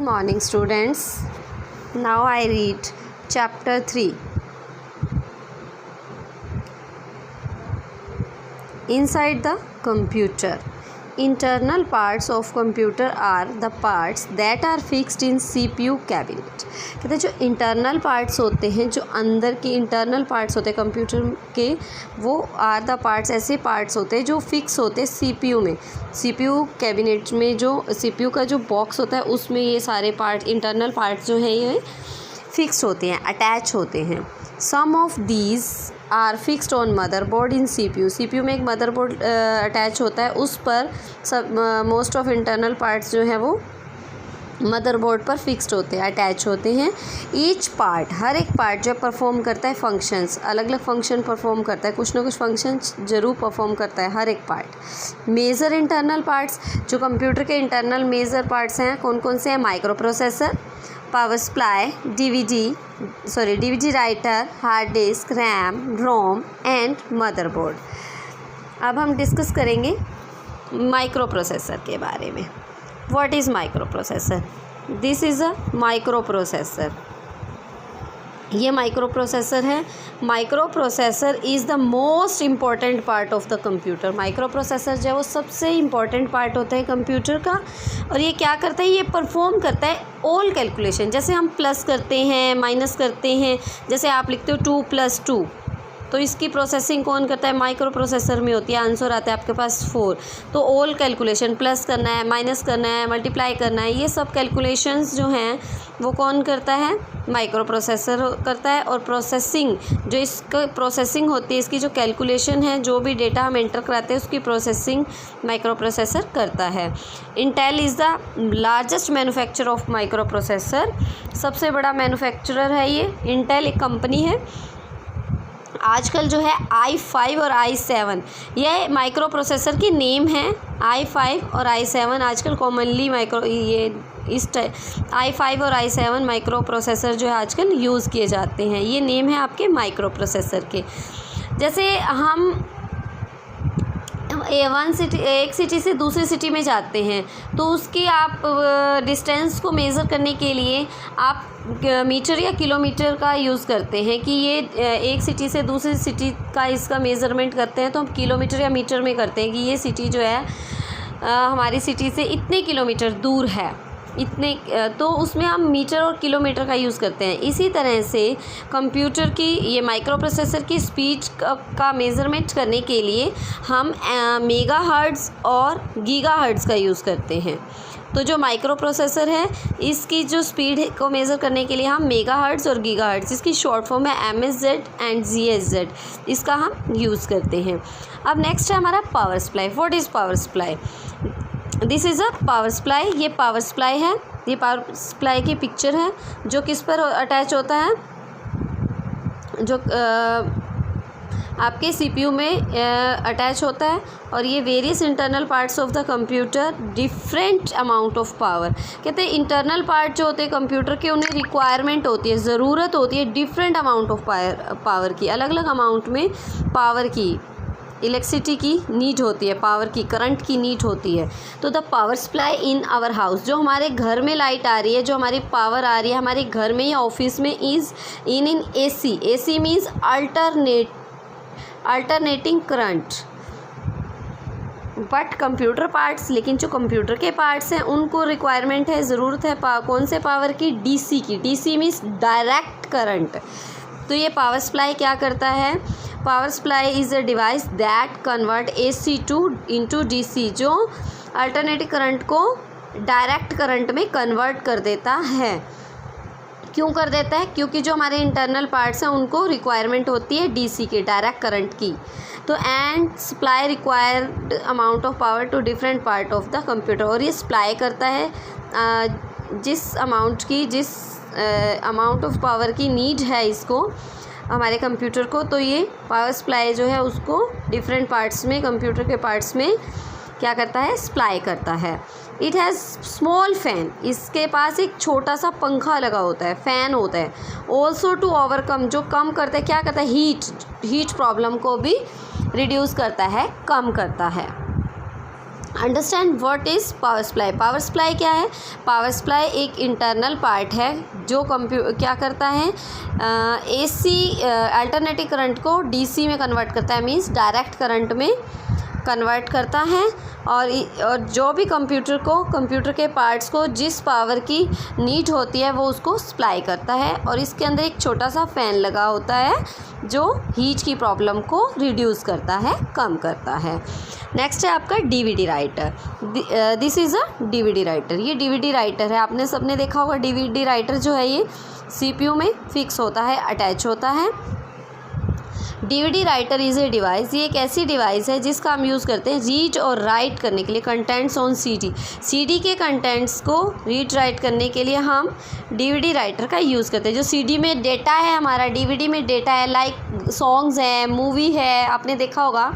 morning, students. Now I read chapter 3. Inside the computer. Internal parts of computer are the parts that are fixed in CPU cabinet. कहते हैं जो internal parts होते हैं, जो अंदर के इंटरनल पार्ट्स होते हैं कंप्यूटर के, वो आर द पार्ट्स ऐसे पार्ट्स होते हैं जो फिक्स होते हैं सीपीयू में. सीपीयू कैबिनेट में जो सीपीयू का जो बॉक्स होता है उसमें ये सारे पार्ट इंटरनल पार्ट्स जो हैं ये फिक्स होते हैं, अटैच होते हैं. Some of these are fixed on motherboard in CPU. CPU में एक मदरबोर्ड अटैच होता है, उस पर सब मोस्ट ऑफ इंटरनल पार्ट्स जो है वो मदरबोर्ड पर फिक्स्ड होते हैं, अटैच होते हैं. ईच पार्ट, हर एक पार्ट जो परफॉर्म करता है फंक्शंस, अलग अलग फंक्शन परफॉर्म करता है, कुछ ना कुछ फंक्शन ज़रूर परफॉर्म करता है हर एक पार्ट. मेजर इंटरनल पार्ट्स, जो कंप्यूटर के इंटरनल मेजर पार्ट्स हैं कौन कौन से हैं? Microprocessor, power supply, DVD writer, hard disk, RAM, ROM and motherboard. अब हम डिस्कस करेंगे माइक्रो प्रोसेसर के बारे में. What is microprocessor? This is a microprocessor. ये माइक्रो प्रोसेसर है. Microprocessor is the most important part of the computer. Microprocessor जो है वो सबसे इम्पॉर्टेंट पार्ट होता है कंप्यूटर का. और ये क्या करता है? ये परफॉर्म करता है ऑल कैलकुलेशन. जैसे हम प्लस करते हैं, माइनस करते हैं, जैसे आप लिखते हो 2 + 2, तो इसकी प्रोसेसिंग कौन करता है? माइक्रो प्रोसेसर में होती है. आंसर आता है आपके पास 4. तो ऑल कैलकुलेशन, प्लस करना है, माइनस करना है, मल्टीप्लाई करना है, ये सब कैलकुलेशंस जो हैं वो कौन करता है? माइक्रो प्रोसेसर करता है. और प्रोसेसिंग, जो इसका प्रोसेसिंग होती है, इसकी जो कैलकुलेशन है, जो भी डेटा हम एंटर कराते हैं उसकी प्रोसेसिंग माइक्रो प्रोसेसर करता है. Intel is the largest manufacturer of micro processor. सबसे बड़ा मैन्युफैक्चरर है ये. इंटेल एक कंपनी है. आजकल जो है i5 और i7 ये माइक्रो प्रोसेसर की नेम है. i5 और i7 आजकल कॉमनली i5 और i7 माइक्रो प्रोसेसर जो है आजकल यूज़ किए जाते हैं. ये नेम है आपके माइक्रो प्रोसेसर के. जैसे हम एक सिटी से दूसरी सिटी में जाते हैं तो उसकी आप डिस्टेंस को मेज़र करने के लिए आप मीटर या किलोमीटर का यूज़ करते हैं कि ये एक सिटी से दूसरी सिटी का इसका मेज़रमेंट करते हैं तो हम किलोमीटर या मीटर में करते हैं कि ये सिटी जो है हमारी सिटी से इतने किलोमीटर दूर है, इतने, तो उसमें हम मीटर और किलोमीटर का यूज़ करते हैं. इसी तरह से कंप्यूटर की ये माइक्रो प्रोसेसर की स्पीड का मेज़रमेंट करने के लिए हम मेगाहर्ट्ज़ और गीगाहर्ट्ज़ का यूज़ करते हैं. तो जो माइक्रो प्रोसेसर है इसकी जो स्पीड को मेज़र करने के लिए हम मेगाहर्ट्ज़ और गीगाहर्ट्ज़, इसकी शॉर्ट फॉर्म है MSZ एंड GSZ, इसका हम यूज़ करते हैं. अब नेक्स्ट है हमारा power supply. What is power supply? This is a power supply. ये पावर सप्लाई है. ये पावर सप्लाई की पिक्चर है जो किस पर अटैच होता है? जो आपके सीपीयू में अटैच होता है. और ये various internal parts of the computer different amount of power. कहते हैं इंटरनल पार्ट जो होते हैं कंप्यूटर के, उन्हें रिक्वायरमेंट होती है, ज़रूरत होती है डिफरेंट अमाउंट ऑफ पावर की. अलग अलग अमाउंट में पावर की, इलेक्ट्रिसिटी की नीड होती है, पावर की, करंट की नीड होती है. तो the power supply in our house, जो हमारे घर में लाइट आ रही है, जो हमारी पावर आ रही है हमारे घर में या ऑफिस में, is in AC. AC means alternating current. But computer parts, लेकिन जो कंप्यूटर के पार्ट्स हैं उनको रिक्वायरमेंट है, ज़रूरत है कौन से पावर की? DC की. DC means direct current. तो ये पावर सप्लाई क्या करता है? Power supply is a device that convert AC into DC, जो अल्टरनेटिव करंट को डायरेक्ट करंट में कन्वर्ट कर देता है. क्यों कर देता है? क्योंकि जो हमारे इंटरनल पार्ट्स हैं उनको रिक्वायरमेंट होती है DC की, डायरेक्ट करंट की. तो and supply required amount of power to different part of the computer. और ये सप्लाई करता है जिस अमाउंट ऑफ पावर की नीड है इसको, हमारे कंप्यूटर को, तो ये पावर सप्लाई जो है उसको डिफरेंट पार्ट्स में, कंप्यूटर के पार्ट्स में क्या करता है? सप्लाई करता है. It has small fan. इसके पास एक छोटा सा पंखा लगा होता है, फ़ैन होता है. ऑल्सो टू ओवरकम, जो कम करता है, क्या करता है? हीट प्रॉब्लम को भी रिड्यूस करता है, कम करता है. Understand what is power supply. Power supply क्या है? पावर सप्लाई एक इंटरनल पार्ट है जो क्या करता है, AC अल्टरनेटिव करंट को DC में कन्वर्ट करता है, मींस डायरेक्ट करंट में कन्वर्ट करता है। और जो भी कंप्यूटर के पार्ट्स को जिस पावर की नीड होती है वो उसको सप्लाई करता है। और इसके अंदर एक छोटा सा फ़ैन लगा होता है जो हीट की प्रॉब्लम को रिड्यूस करता है, कम करता है। नेक्स्ट है आपका DVD writer. This is a DVD writer. ये DVD राइटर है, आपने सबने देखा होगा। DVD राइटर जो है ये CPU में फिक्स होता है, अटैच होता है। DVD writer is a device, ये एक ऐसी डिवाइस है जिसका हम यूज़ करते हैं रीड और राइट करने के लिए कंटेंट्स ऑन CD के कंटेंट्स को रीड राइट करने के लिए हम DVD राइटर का यूज़ करते हैं। जो CD में डेटा है हमारा, DVD में डेटा है, लाइक सॉन्ग्स हैं, मूवी है, आपने देखा होगा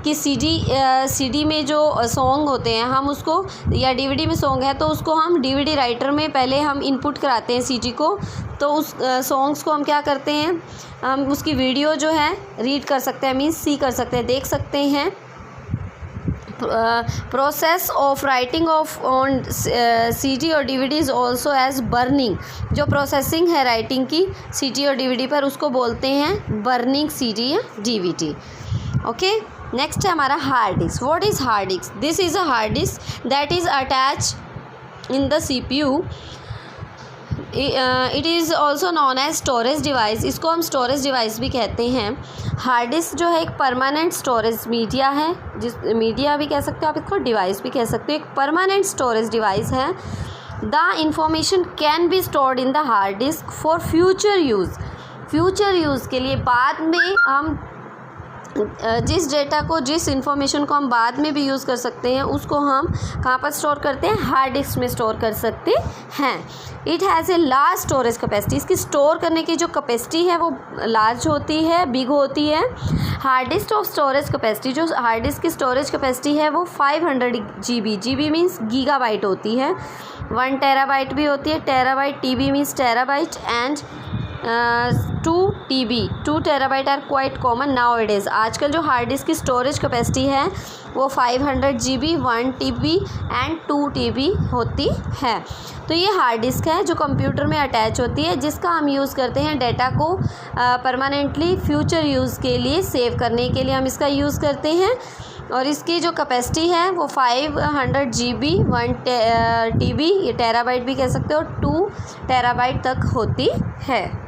कि CD में जो सॉन्ग होते हैं हम उसको, या DVD में सॉन्ग है तो उसको हम DVD राइटर में पहले हम इनपुट कराते हैं CD को, तो उस सॉन्ग्स को हम क्या करते हैं, हम उसकी वीडियो जो है रीड कर सकते हैं, मीन्स सी कर सकते हैं, देख सकते हैं। Process of writing of on CD और DVD is also as burning. जो प्रोसेसिंग है राइटिंग की CD और DVD पर उसको बोलते हैं बर्निंग CD या DVD। ओके, नेक्स्ट है हमारा hard disk. What is hard disk? This is a hard disk that is attach in the CPU। It is also known as storage device. इसको हम स्टोरेज डिवाइस भी कहते हैं। Hard disk जो है एक परमानेंट स्टोरेज मीडिया है, media भी कह सकते हो आप, इसको डिवाइस भी कह सकते हो। एक परमानेंट स्टोरेज डिवाइस है। The information can be stored in the hard disk for future use. Future use के लिए बाद में हम जिस डेटा को, जिस इंफॉर्मेशन को हम बाद में भी यूज़ कर सकते हैं उसको हम कहाँ पर स्टोर करते हैं? हार्ड डिस्क में स्टोर कर सकते हैं। It has a large storage capacity. इसकी स्टोर करने की जो कैपेसिटी है वो लार्ज होती है, बिग होती है। Hard disk of storage capacity, जो हार्ड डिस्क की स्टोरेज कैपेसिटी है वो 500 GB मीन्स गीगाबाइट होती है। 1 टेराबाइट भी होती है, terabyte, TB means terabyte, and 2 TB, 2 terabyte are quite common now it is. आजकल जो हार्ड डिस्क की स्टोरेज कैपेसिटी है वो 500 GB, 1 TB एंड 2 TB होती है। तो ये हार्ड डिस्क है जो कंप्यूटर में अटैच होती है, जिसका हम यूज़ करते हैं डेटा को परमानेंटली फ्यूचर यूज़ के लिए सेव करने के लिए हम इसका यूज़ करते हैं। और इसकी जो कैपेसिटी है वो 500 GB, 1 TB, ये टेराबाइट भी कह सकते हो, 2 टेराबाइट तक होती है।